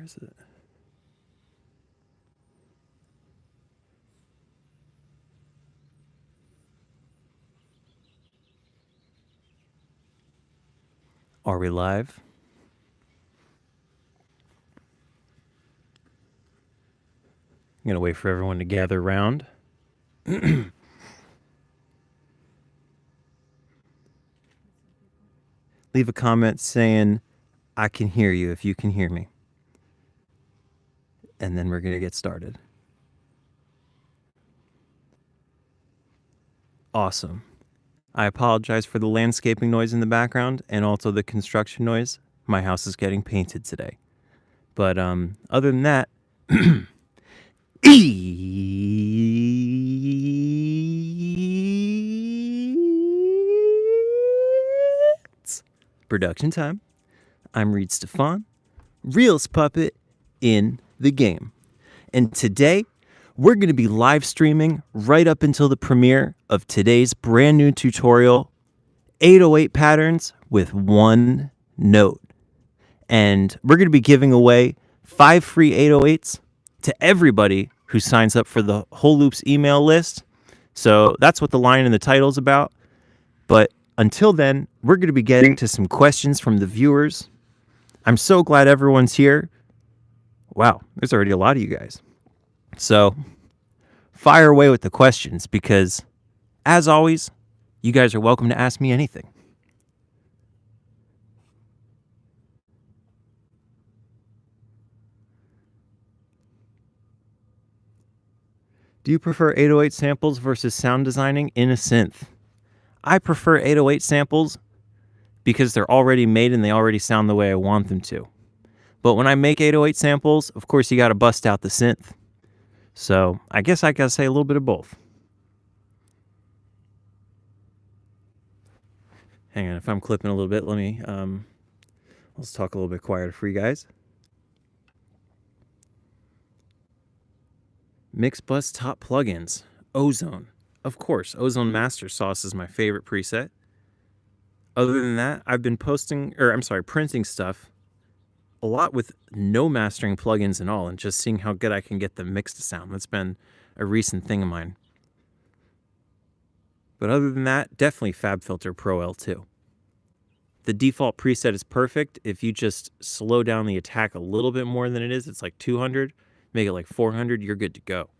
Where is it? Are we live? I'm going to wait for everyone to gather around. Leave a comment saying, I can hear you if you can hear me. And then we're going to get started. Awesome. I apologize for the landscaping noise in the background and also the construction noise. My house is getting painted today. But other than that, it's production time. I'm Reid Stefan, Reels Puppet in the game. And today, we're going to be live streaming right up until the premiere of today's brand new tutorial, 808 patterns with one note. And we're going to be giving away 5 free 808s to everybody who signs up for the Whole Loops email list. So that's what the line in the title is about. But until then, we're going to be getting to some questions from the viewers. I'm so glad everyone's here. Wow, there's already a lot of you guys. So fire away with the questions because, as always, you guys are welcome to ask me anything. Do you prefer 808 samples versus sound designing in a synth? I prefer 808 samples because they're already made and they already sound the way I want them to. But when I make 808 samples, of course, you got to bust out the synth. So I guess I got to say a little bit of both. Hang on, if I'm clipping a little bit, let me, let's talk a little bit quieter for you guys. Mixbus top plugins. Ozone. Of course, Ozone Master Sauce is my favorite preset. Other than that, I've been printing stuff a lot with no mastering plugins at all and just seeing how good I can get the mix to sound. That's been a recent thing of mine. But other than that, definitely FabFilter Pro L2. The default preset is perfect. If you just slow down the attack a little bit more than it is, it's like 200. Make it like 400, you're good to go.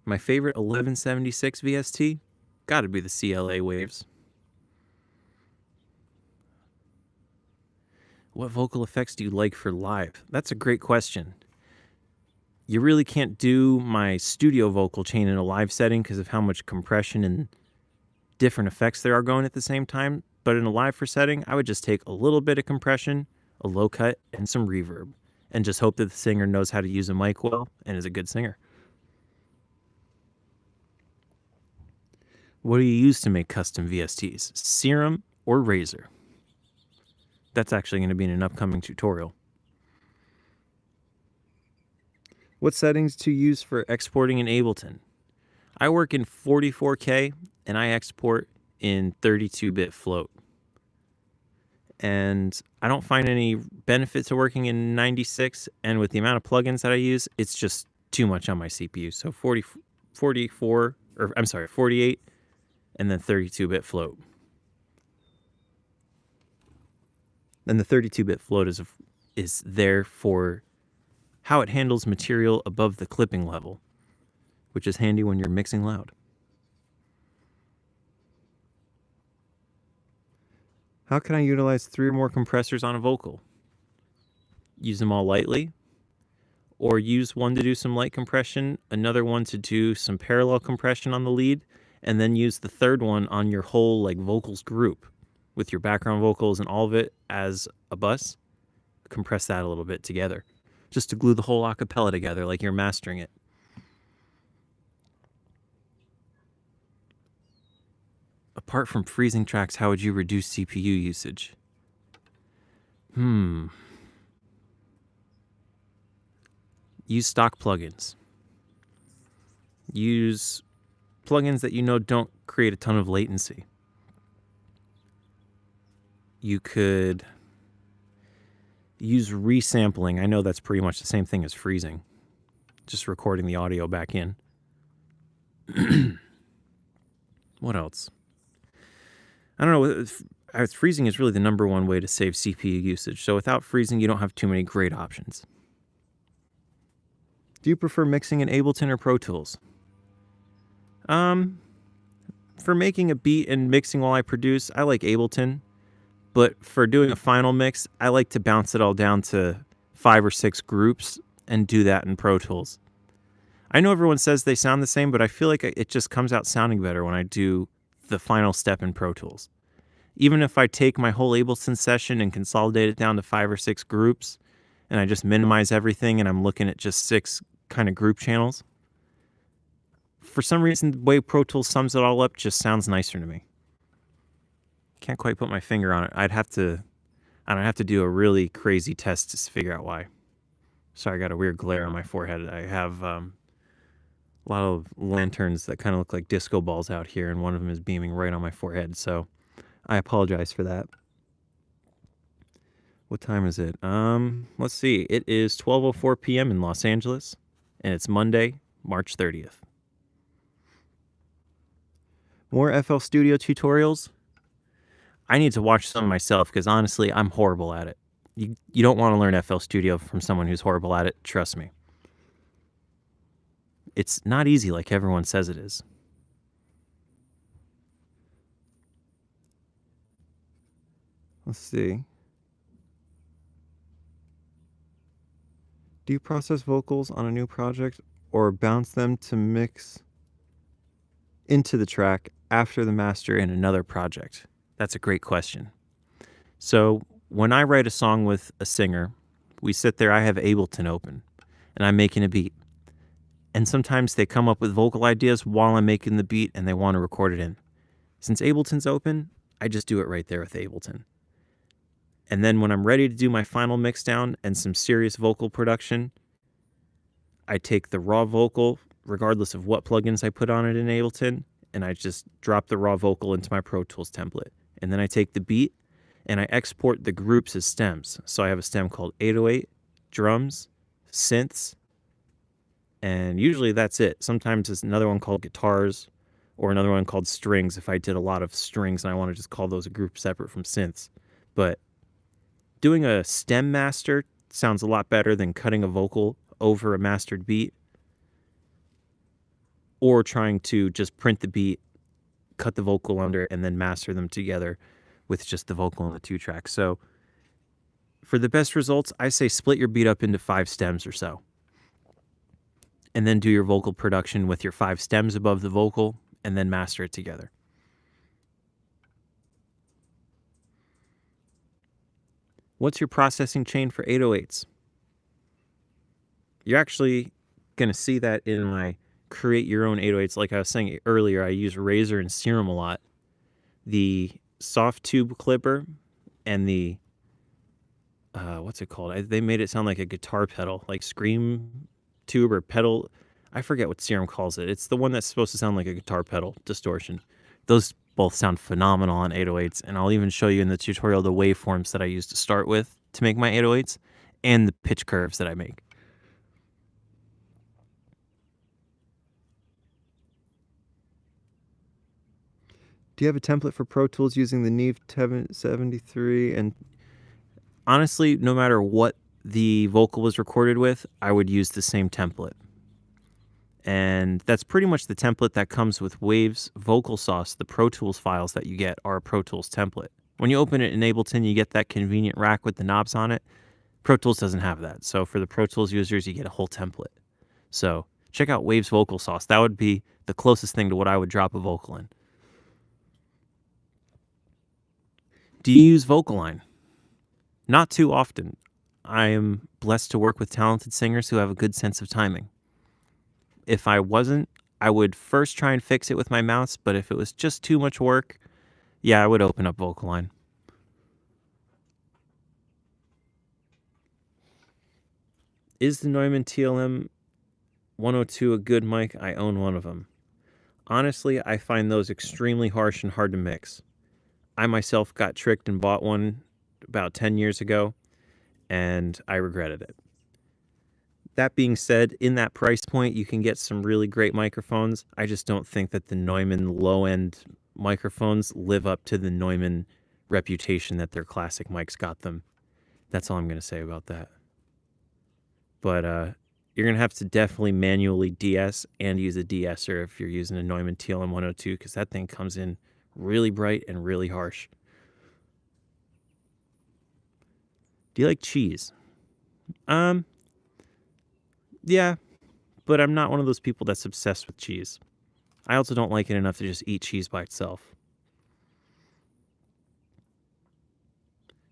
My favorite 1176 VST? Gotta be the CLA waves. What vocal effects do you like for live? That's a great question. You really can't do my studio vocal chain in a live setting because of how much compression and different effects there are going at the same time. But in a live setting, I would just take a little bit of compression, a low cut, and some reverb, and just hope that the singer knows how to use a mic well and is a good singer. What do you use to make custom VSTs? Serum or Razor? That's actually going to be in an upcoming tutorial. What settings to use for exporting in Ableton? I work in 44K and I export in 32-bit float. And I don't find any benefit to working in 96, and with the amount of plugins that I use, it's just too much on my CPU. So 48 and then 32-bit float. And the 32-bit float is there for how it handles material above the clipping level, which is handy when you're mixing loud. How can I utilize 3 or more compressors on a vocal? Use them all lightly, or use one to do some light compression, another one to do some parallel compression on the lead, and then use the third one on your whole like vocals group with your background vocals and all of it as a bus. Compress that a little bit together, just to glue the whole acapella together like you're mastering it. Apart from freezing tracks, how would you reduce CPU usage? Use stock plugins. Use plugins that you know don't create a ton of latency. You could use resampling. I know that's pretty much the same thing as freezing. Just recording the audio back in. What else? I don't know. Freezing is really the number one way to save CPU usage. So without freezing, you don't have too many great options. Do you prefer mixing in Ableton or Pro Tools? For making a beat and mixing while I produce, I like Ableton. But for doing a final mix, I like to bounce it all down to 5 or 6 groups and do that in Pro Tools. I know everyone says they sound the same, but I feel like it just comes out sounding better when I do the final step in Pro Tools. Even if I take my whole Ableton session and consolidate it down to 5 or 6 groups, and I just minimize everything and I'm looking at just 6 kind of group channels, for some reason, the way Pro Tools sums it all up just sounds nicer to me. Can't quite put my finger on it. I'd have to do a really crazy test to figure out why. Sorry, I got a weird glare on my forehead. I have a lot of lanterns that kind of look like disco balls out here, and one of them is beaming right on my forehead, so I apologize for that. What time is it? Let's see. It is 12:04 p.m. in Los Angeles, and it's Monday, March 30th. More FL Studio tutorials? I need to watch some myself because honestly, I'm horrible at it. You don't want to learn FL Studio from someone who's horrible at it, trust me. It's not easy like everyone says it is. Let's see. Do you process vocals on a new project or bounce them to mix into the track after the master in another project? That's a great question. So when I write a song with a singer, we sit there, I have Ableton open, and I'm making a beat. And sometimes they come up with vocal ideas while I'm making the beat and they want to record it in. Since Ableton's open, I just do it right there with Ableton. And then when I'm ready to do my final mix down and some serious vocal production, I take the raw vocal, regardless of what plugins I put on it in Ableton, and I just drop the raw vocal into my Pro Tools template. And then I take the beat and I export the groups as stems. So I have a stem called 808, drums, synths, and usually that's it. Sometimes there's another one called guitars or another one called strings if I did a lot of strings and I want to just call those a group separate from synths. But doing a stem master sounds a lot better than cutting a vocal over a mastered beat or trying to just print the beat, cut the vocal under, and then master them together with just the vocal and the 2 tracks. So for the best results, I say split your beat up into 5 stems or so. And then do your vocal production with your 5 stems above the vocal and then master it together. What's your processing chain for 808s? You're actually going to see that in my create your own 808s. Like I was saying earlier, I use Razor and Serum a lot. The soft tube clipper and the, what's it called? They made it sound like a guitar pedal, like scream tube or pedal. I forget what Serum calls it. It's the one that's supposed to sound like a guitar pedal distortion. Those both sound phenomenal on 808s, and I'll even show you in the tutorial the waveforms that I use to start with to make my 808s and the pitch curves that I make. Do you have a template for Pro Tools using the Neve 73? And honestly, no matter what the vocal was recorded with, I would use the same template. And that's pretty much the template that comes with Wave's Vocal Sauce. The Pro Tools files that you get are a Pro Tools template. When you open it in Ableton, you get that convenient rack with the knobs on it. Pro Tools doesn't have that. So for the Pro Tools users, you get a whole template. So check out Wave's Vocal Sauce. That would be the closest thing to what I would drop a vocal in. Do you use VocalLine? Not too often. I am blessed to work with talented singers who have a good sense of timing. If I wasn't, I would first try and fix it with my mouse, but if it was just too much work, yeah, I would open up VocalLine. Is the Neumann TLM 102 a good mic? I own one of them. Honestly, I find those extremely harsh and hard to mix. I myself got tricked and bought one about 10 years ago, and I regretted it. That being said, in that price point, you can get some really great microphones. I just don't think that the Neumann low-end microphones live up to the Neumann reputation that their classic mics got them. That's all I'm going to say about that. But you're going to have to definitely manually DS and use a de-esser if you're using a Neumann TLM 102, because that thing comes in really bright and really harsh. Do you like cheese? Yeah, but I'm not one of those people that's obsessed with cheese. I also don't like it enough to just eat cheese by itself.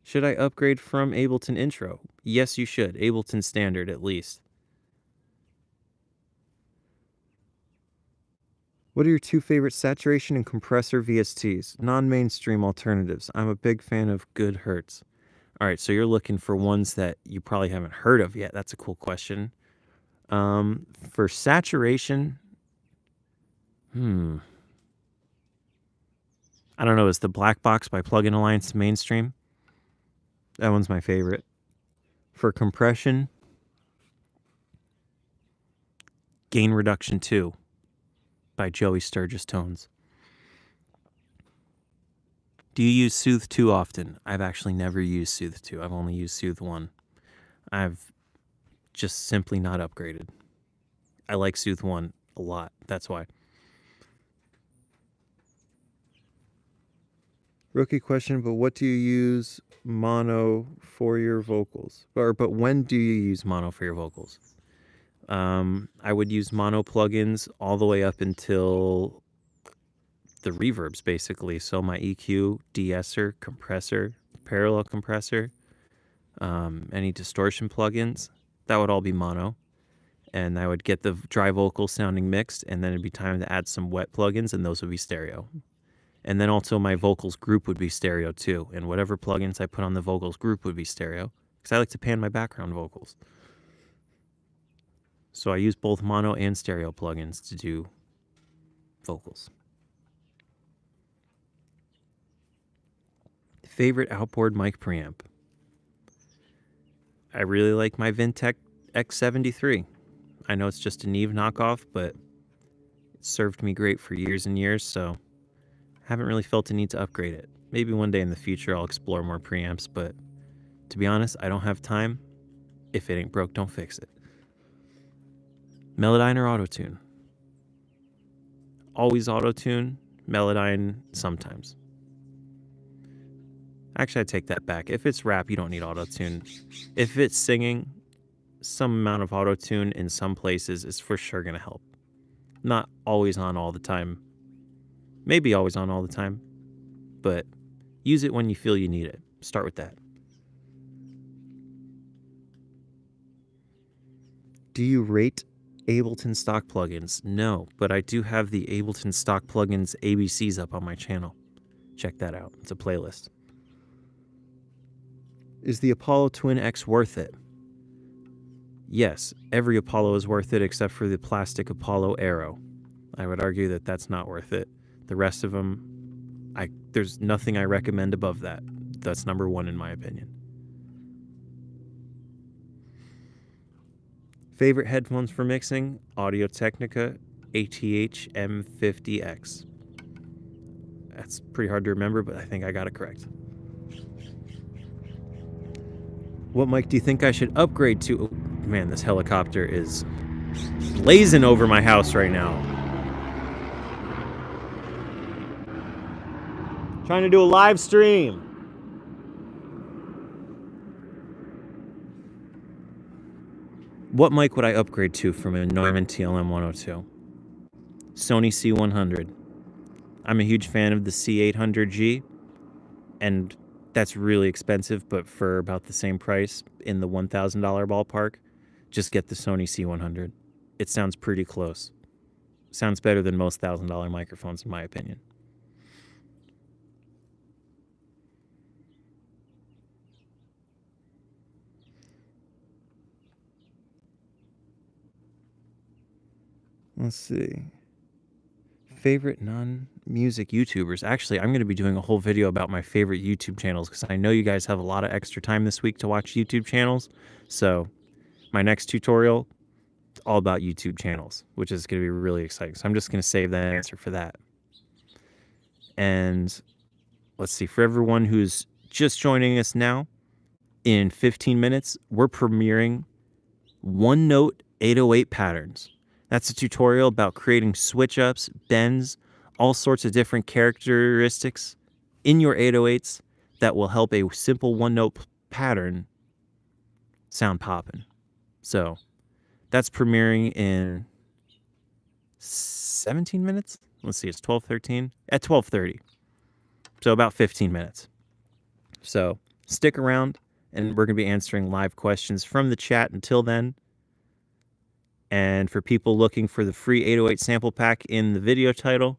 Should I upgrade from Ableton Intro? Yes, you should. Ableton Standard, at least. What are your two favorite saturation and compressor VSTs? Non-mainstream alternatives. I'm a big fan of good Hertz. All right, so you're looking for ones that you probably haven't heard of yet. That's a cool question. For saturation, I don't know. Is the Black Box by Plugin Alliance mainstream? That one's my favorite. For compression, Gain Reduction 2 by Joey Sturgis Tones. Do you use Soothe 2 often? I've actually never used Soothe 2. I've only used Soothe 1. I've just simply not upgraded. I like Soothe 1 a lot. That's why. Rookie question, but what do you use mono for your vocals? But when do you use mono for your vocals? I would use mono plugins all the way up until the reverbs, basically. So my EQ, de-esser, compressor, parallel compressor, any distortion plugins, that would all be mono. And I would get the dry vocals sounding mixed, and then it'd be time to add some wet plugins, and those would be stereo. And then also my vocals group would be stereo too, and whatever plugins I put on the vocals group would be stereo, because I like to pan my background vocals. So I use both mono and stereo plugins to do vocals. Favorite outboard mic preamp? I really like my Vintech X73. I know it's just a Neve knockoff, but it served me great for years and years, so haven't really felt a need to upgrade it. Maybe one day in the future I'll explore more preamps, but to be honest, I don't have time. If it ain't broke, don't fix it. Melodyne or Autotune? Always Autotune, Melodyne sometimes. Actually, I take that back. If it's rap, you don't need Autotune. If it's singing, some amount of Autotune in some places is for sure going to help. Not always on all the time. Maybe always on all the time. But use it when you feel you need it. Start with that. Do you rate Ableton stock plugins? No, but I do have the Ableton stock plugins ABCs up on my channel. Check that out. It's a playlist. Is the Apollo Twin X worth it? Yes, every Apollo is worth it except for the plastic Apollo Aero. I would argue that that's not worth it. The rest of them, there's nothing I recommend above that. That's number one in my opinion. Favorite headphones for mixing? Audio-Technica ATH M50X. That's pretty hard to remember, but I think I got it correct. What mic do you think I should upgrade to? Oh, man, this helicopter is blazing over my house right now. Trying to do a live stream. What mic would I upgrade to from a Neumann TLM 102? Sony C100. I'm a huge fan of the C800G, and that's really expensive, but for about the same price in the $1,000 ballpark, just get the Sony C100. It sounds pretty close. Sounds better than most $1,000 microphones in my opinion. Let's see. Favorite non music YouTubers. Actually, I'm going to be doing a whole video about my favorite YouTube channels because I know you guys have a lot of extra time this week to watch YouTube channels. So my next tutorial, all about YouTube channels, which is going to be really exciting. So I'm just going to save that answer for that. And let's see, for everyone who's just joining us now, in 15 minutes, we're premiering one note 808 patterns. That's a tutorial about creating switch ups, bends, all sorts of different characteristics in your 808s that will help a simple one note pattern sound poppin'. So that's premiering in 17 minutes. Let's see, it's 12:13 at 12:30. So about 15 minutes. So stick around and we're going to be answering live questions from the chat until then. And for people looking for the free 808 sample pack in the video title,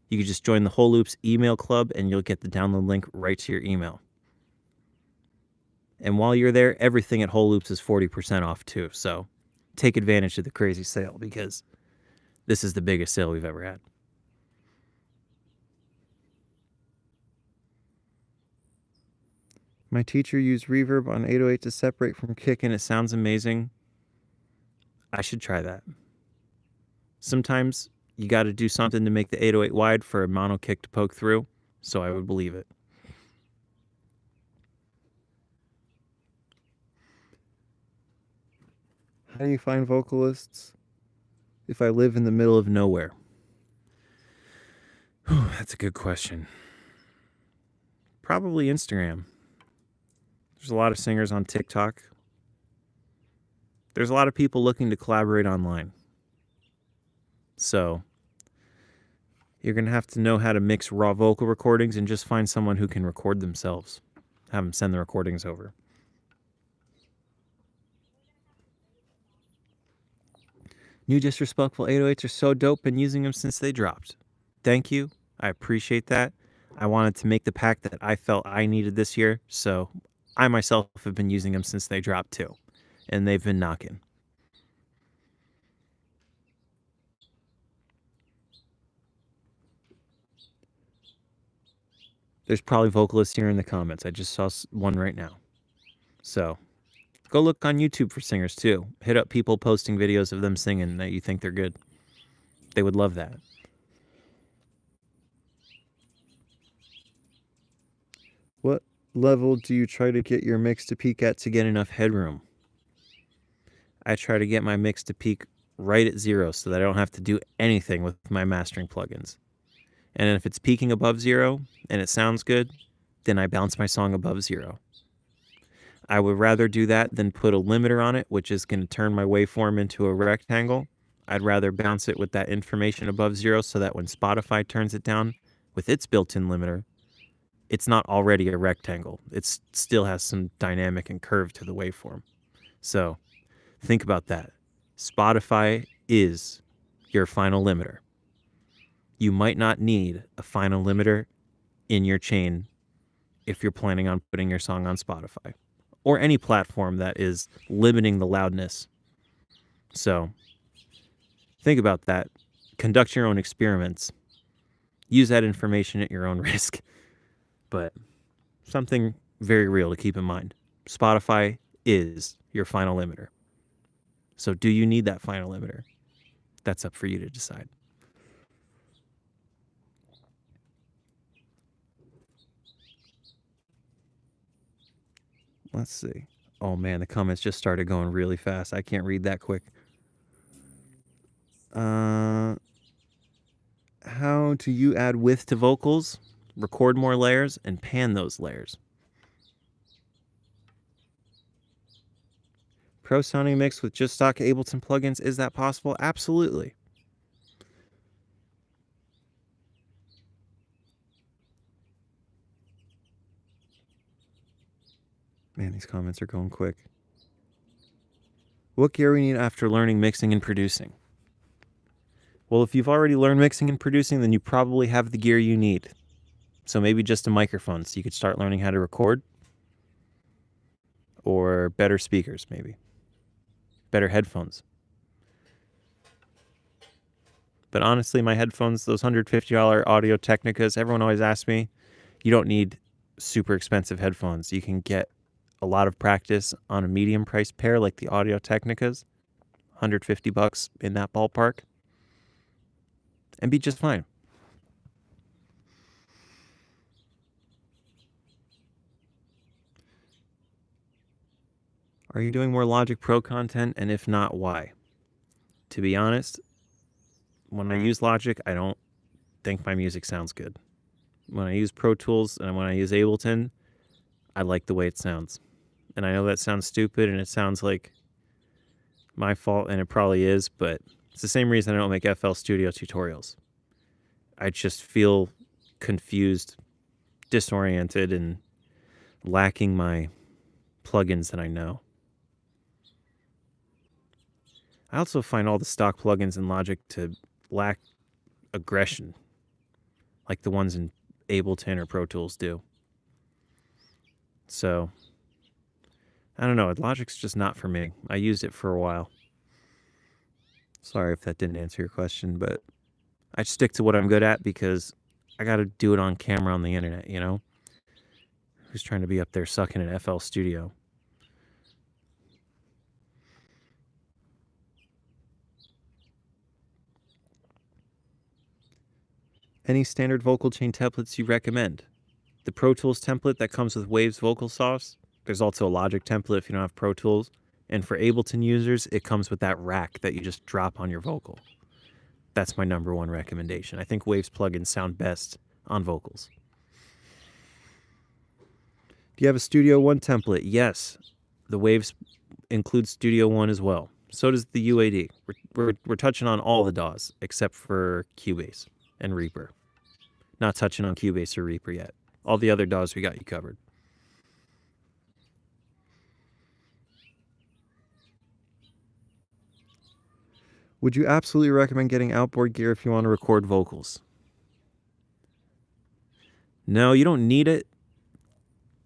you can just join the Whole Loops email club and you'll get the download link right to your email. And while you're there, everything at Whole Loops is 40% off too. So take advantage of the crazy sale because this is the biggest sale we've ever had. My teacher used reverb on 808 to separate from kick and it sounds amazing. I should try that. Sometimes you got to do something to make the 808 wide for a mono kick to poke through, so I would believe it. How do you find vocalists if I live in the middle of nowhere? That's a good question. Probably Instagram. There's a lot of singers on TikTok. There's a lot of people looking to collaborate online. So you're going to have to know how to mix raw vocal recordings and just find someone who can record themselves. Have them send the recordings over. New Disrespectful 808s are so dope, been using them since they dropped. Thank you. I appreciate that. I wanted to make the pack that I felt I needed this year, so I myself have been using them since they dropped too. And they've been knocking. There's probably vocalists here in the comments. I just saw one right now. So go look on YouTube for singers too. Hit up people posting videos of them singing that you think they're good. They would love that. What level do you try to get your mix to peak at to get enough headroom? I try to get my mix to peak right at 0 so that I don't have to do anything with my mastering plugins. And if it's peaking above 0 and it sounds good, then I bounce my song above 0. I would rather do that than put a limiter on it, which is going to turn my waveform into a rectangle. I'd rather bounce it with that information above 0 so that when Spotify turns it down with its built-in limiter, it's not already a rectangle. It still has some dynamic and curve to the waveform. So think about that. Spotify is your final limiter. You might not need a final limiter in your chain if you're planning on putting your song on Spotify or any platform that is limiting the loudness. So think about that. Conduct your own experiments. Use that information at your own risk. But something very real to keep in mind. Spotify is your final limiter. So do you need that final limiter? That's up for you to decide. Let's see. Oh man, the comments just started going really fast. I can't read that quick. How do you add width to vocals, record more layers, and pan those layers? Pro sounding mix with just stock Ableton plugins, is that possible? Absolutely. Man, these comments are going quick. What gear we need after learning mixing and producing? Well, if you've already learned mixing and producing, then you probably have the gear you need. So maybe just a microphone so you could start learning how to record. Or better speakers, maybe. Better headphones. But honestly, my headphones, those $150 Audio Technicas, everyone always asks me, you don't need super expensive headphones. You can get a lot of practice on a medium price pair like the Audio Technicas, $150 in that ballpark, and be just fine. Are you doing more Logic Pro content? And if not, why? To be honest, when I use Logic, I don't think my music sounds good. When I use Pro Tools and when I use Ableton, I like the way it sounds. And I know that sounds stupid and it sounds like my fault, and it probably is, but it's the same reason I don't make FL Studio tutorials. I just feel confused, disoriented, and lacking my plugins that I know. I also find all the stock plugins in Logic to lack aggression, like the ones in Ableton or Pro Tools do. So, I don't know, Logic's just not for me. I used it for a while. Sorry if that didn't answer your question, but I stick to what I'm good at because I gotta do it on camera on the internet, you know? Who's trying to be up there sucking at FL Studio? Any standard vocal chain templates you recommend? The Pro Tools template that comes with Waves vocal source. There's also a Logic template if you don't have Pro Tools. And for Ableton users, it comes with that rack that you just drop on your vocal. That's my number one recommendation. I think Waves plugins sound best on vocals. Do you have a Studio One template? Yes. The Waves includes Studio One as well. So does the UAD. We're touching on all the DAWs except for Cubase and Reaper. Not touching on Cubase or Reaper yet. All the other DAWs, we got you covered. Would you absolutely recommend getting outboard gear if you want to record vocals? No, you don't need it.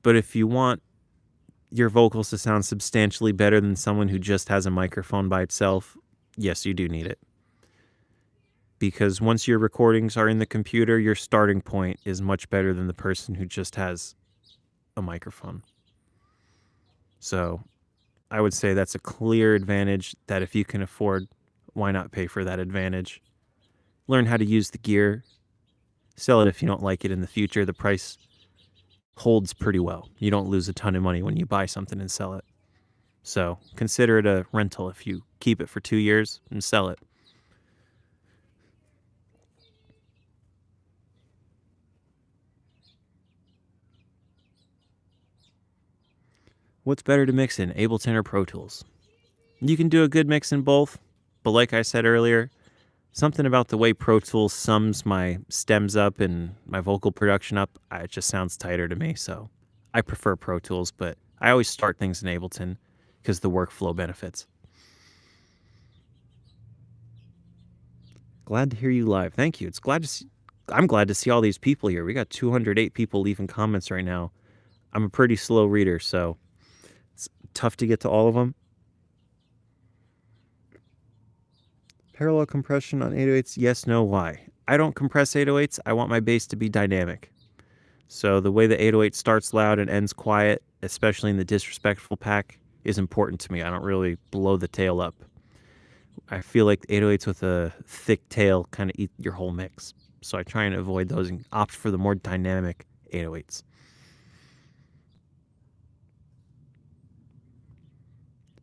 But if you want your vocals to sound substantially better than someone who just has a microphone by itself, yes, you do need it. Because once your recordings are in the computer, your starting point is much better than the person who just has a microphone. So I would say that's a clear advantage that if you can afford, why not pay for that advantage? Learn how to use the gear. Sell it if you don't like it in the future. The price holds pretty well. You don't lose a ton of money when you buy something and sell it. So consider it a rental if you keep it for 2 years and sell it. What's better to mix in, Ableton or Pro Tools? You can do a good mix in both, but like I said earlier, something about the way Pro Tools sums my stems up and my vocal production up, it just sounds tighter to me, so I prefer Pro Tools, but I always start things in Ableton because the workflow benefits. Glad to hear you live. Thank you. I'm glad to see all these people here. We got 208 people leaving comments right now. I'm a pretty slow reader, so it's tough to get to all of them. Parallel compression on 808s, yes, no, why? I don't compress 808s. I want my bass to be dynamic. So the way the 808 starts loud and ends quiet, especially in the disrespectful pack, is important to me. I don't really blow the tail up. I feel like 808s with a thick tail kind of eat your whole mix. So I try and avoid those and opt for the more dynamic 808s.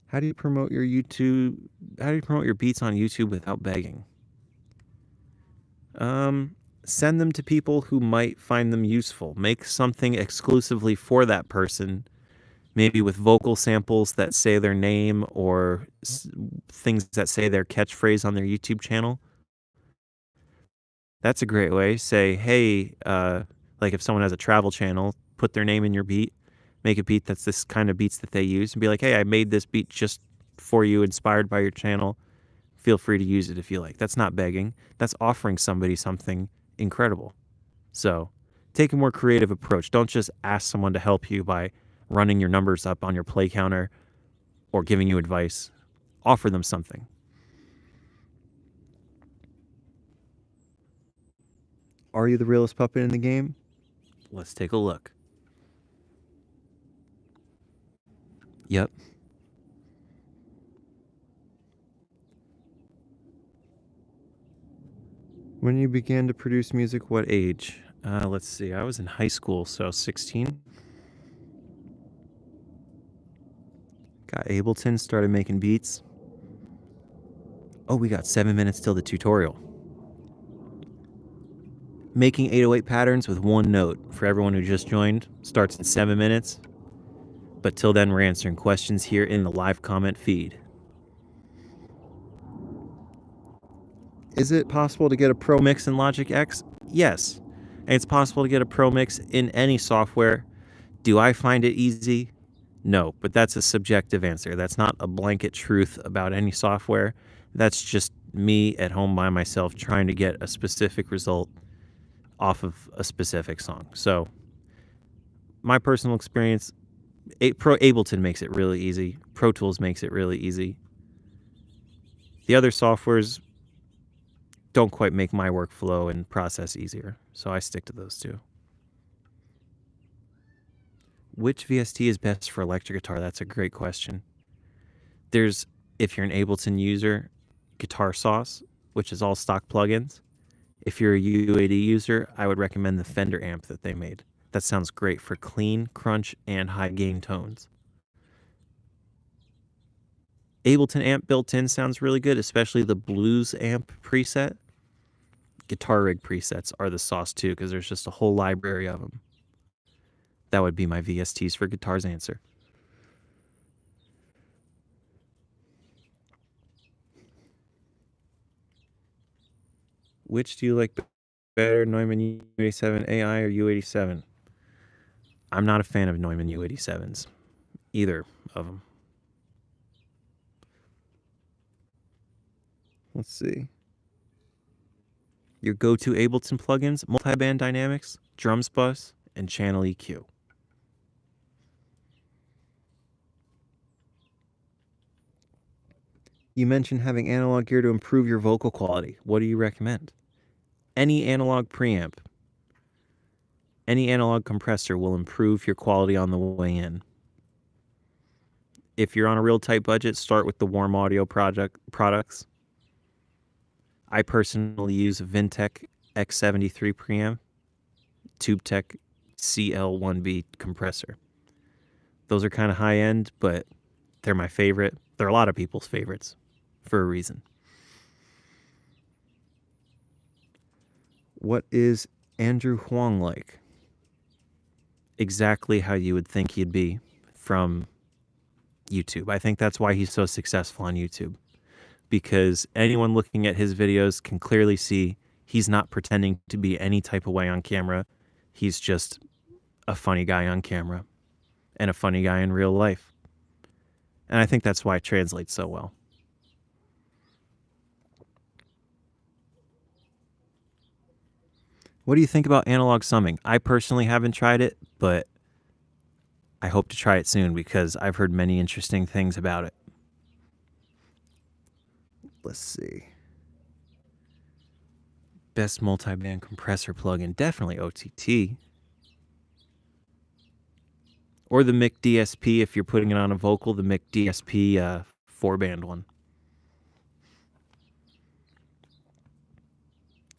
How do you promote your beats on YouTube without begging? Send them to people who might find them useful. Make something exclusively for that person, maybe with vocal samples that say their name or things that say their catchphrase on their YouTube channel. That's a great way. Say, hey, like if someone has a travel channel, put their name in your beat, make a beat that's this kind of beats that they use, and be like, hey, I made this beat just for you, inspired by your channel. Feel free to use it if you like. That's not begging. That's offering somebody something incredible. So take a more creative approach. Don't just ask someone to help you by running your numbers up on your play counter or giving you advice. Offer them something. Are you the realest puppet in the game? Let's take a look. Yep. When you began to produce music, what age? Let's see. I was in high school, so 16. Got Ableton, started making beats. Oh, we got 7 minutes till the tutorial. Making 808 patterns with one note for everyone who just joined starts in 7 minutes. But till then, we're answering questions here in the live comment feed. Is it possible to get a Pro Mix in Logic X? Yes. And it's possible to get a Pro Mix in any software. Do I find it easy? No, but that's a subjective answer. That's not a blanket truth about any software. That's just me at home by myself trying to get a specific result off of a specific song. So my personal experience, Ableton makes it really easy. Pro Tools makes it really easy. The other softwares don't quite make my workflow and process easier, so I stick to those two. Which VST is best for electric guitar? That's a great question. There's, if you're an Ableton user, Guitar Sauce, which is all stock plugins. If you're a UAD user, I would recommend the Fender amp that they made. That sounds great for clean, crunch, and high gain tones. Ableton amp built in sounds really good, especially the blues amp preset. Guitar rig presets are the sauce too, because there's just a whole library of them. That would be my VSTs for guitars answer. Which do you like better, Neumann U87 AI or U87? I'm not a fan of Neumann U87s, either of them. Let's see. Your go-to Ableton plugins: Multiband Dynamics, Drums Bus, and Channel EQ. You mentioned having analog gear to improve your vocal quality. What do you recommend? Any analog preamp, any analog compressor will improve your quality on the way in. If you're on a real tight budget, start with the Warm Audio products. I personally use a Vintech X73 preamp, TubeTech CL1B compressor. Those are kind of high end, but they're my favorite. They're a lot of people's favorites for a reason. What is Andrew Huang like? Exactly how you would think he'd be from YouTube. I think that's why he's so successful on YouTube, because anyone looking at his videos can clearly see he's not pretending to be any type of way on camera. He's just a funny guy on camera and a funny guy in real life. And I think that's why it translates so well. What do you think about analog summing? I personally haven't tried it, but I hope to try it soon because I've heard many interesting things about it. Let's see. Best multiband compressor plugin, definitely OTT. Or the Mic DSP if you're putting it on a vocal, the Mic DSP 4-band one.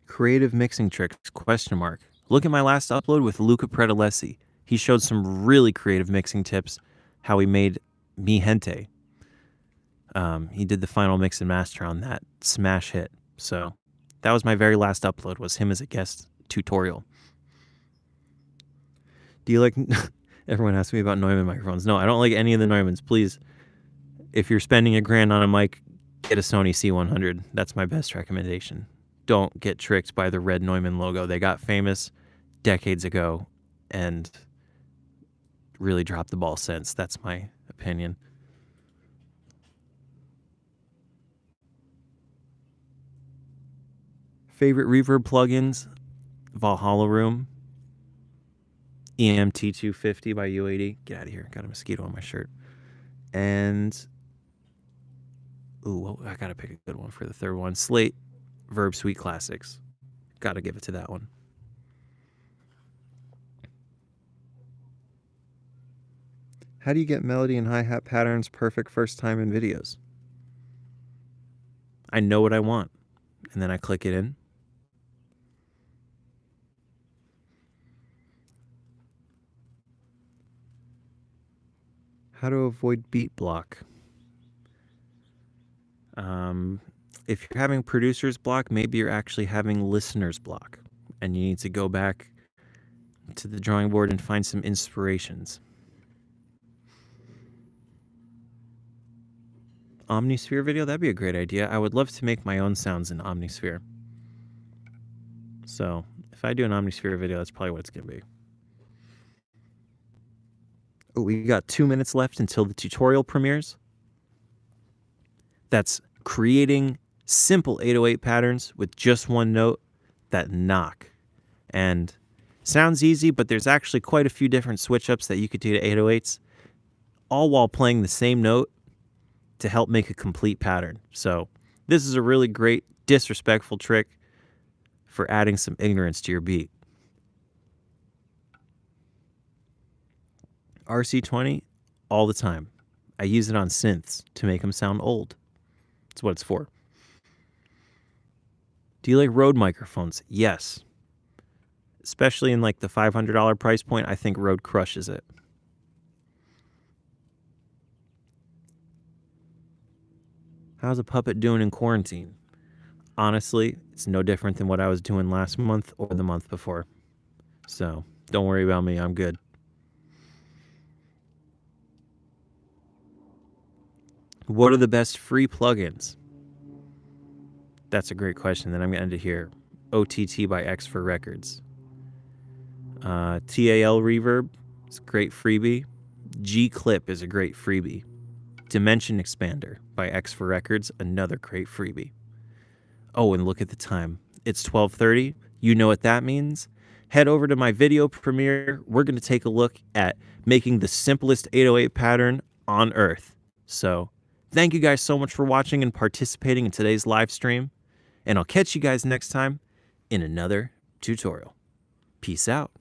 Creative mixing tricks, question mark. Look at my last upload with Luca Predalesi. He showed some really creative mixing tips, how he made Mi Gente. He did the final mix and master on that smash hit. So that was my very last upload, was him as a guest tutorial. Do you like... Everyone asks me about Neumann microphones. No, I don't like any of the Neumanns. Please, if you're spending $1,000 on a mic, get a Sony C100. That's my best recommendation. Don't get tricked by the red Neumann logo. They got famous decades ago and really dropped the ball since. That's my opinion. Favorite reverb plugins: Valhalla Room, EMT250 by U80. Get out of here. Got a mosquito on my shirt. And, ooh, I gotta pick a good one for the third one. Slate Verb Suite Classics. Gotta give it to that one. How do you get melody and hi-hat patterns perfect first time in videos? I know what I want, and then I click it in. How to avoid beat block? If you're having producer's block, maybe you're actually having listener's block, and you need to go back to the drawing board and find some inspirations. Omnisphere video, that'd be a great idea. I would love to make my own sounds in Omnisphere. So if I do an Omnisphere video, that's probably what it's going to be. Oh, we got 2 minutes left until the tutorial premieres. That's creating simple 808 patterns with just one note that knock. And sounds easy, but there's actually quite a few different switch ups that you could do to 808s, all while playing the same note to help make a complete pattern. So this is a really great disrespectful trick for adding some ignorance to your beat. RC20 all the time. I use it on synths to make them sound old. That's what it's for. Do you like Rode microphones? Yes. Especially in like the $500 price point, I think Rode crushes it. How's a puppet doing in quarantine? Honestly, it's no different than what I was doing last month or the month before. So don't worry about me, I'm good. What are the best free plugins? That's a great question that I'm going to end it here. OTT by X for Records. TAL Reverb is a great freebie. G-Clip is a great freebie. Dimension Expander by X for Records, another great freebie. Oh, and look at the time. It's 12:30. You know what that means. Head over to my video premiere. We're going to take a look at making the simplest 808 pattern on earth. So thank you guys so much for watching and participating in today's live stream. And I'll catch you guys next time in another tutorial. Peace out.